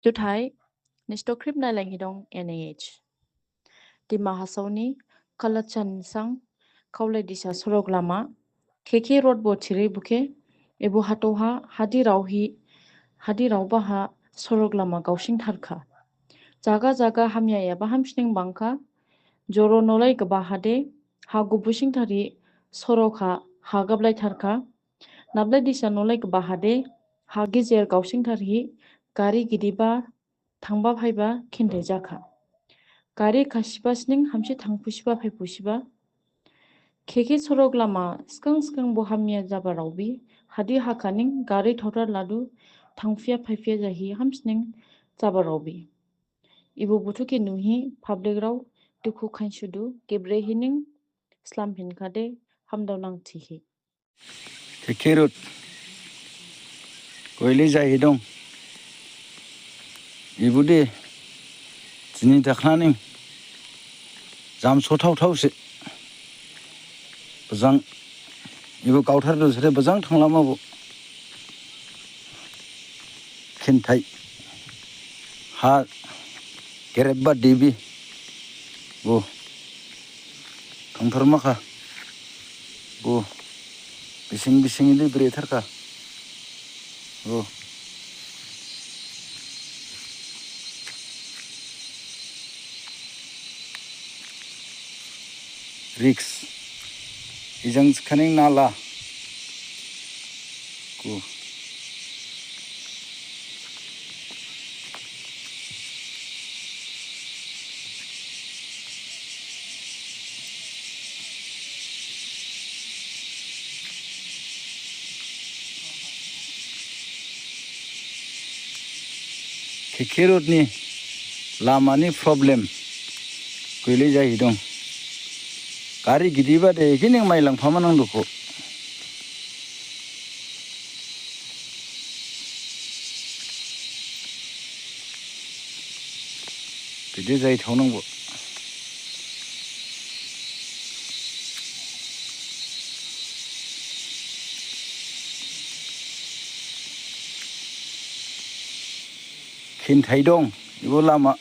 जुथाइ निस्ट'क्रिप नायलांहि दं NAH दिमा हासावनि कालाचान सां खावलाय दिसा सरक लामा केके रोड बोथिरै बुके एबो हातौहा हादि रावबाहा सरक लामा गावसिं थारखा जागा हामिया एबा हामसिं बांखा जरो नलाय गबा हादे हा गुबुसिं थारि सरका हा गाबलाय थारखा नाबलाय दिसा नलाय गबा हादे हा गेजेर गावसिं थारहि गारि गिदिबा थांबा फाइबा किन्थाय जाखा गारि खासिबा स्निं हामसे थांफुसिबा फाइफुसिबा केके सरक लामा सिखां बहामिया जाबा रावबि हादि हाखानिं गारि थौरा लादु थांफिया फाइफिया जाहि हामसिं जाबा रावबि इबो बुथुके नुहि पाब्लिक राव दुखु खानसुदु गेब्रेहिनिं स्लाम हिनखादे हामदाव नांथिहि केके रोड गयले जाहि दं इबुदे दिनै दाखानानै जाम सथावथावसो बजां इबो गावथारदो सोरे बजां थांलामाबो किन्थाय हा गेरेबबा देबि बो थांथार माखा बो बिसिं ब्रेथारखा बो रिक्स इजों सिखानिं नाला गो केके रोडनि लामानि प्रब्लेम गयले जाहि दं गारि गिदिबा दे एखिनि माइ लांफामा नांदोखौ बिदि जाहैथावनांगौ किन्थाय दं बेबो लामा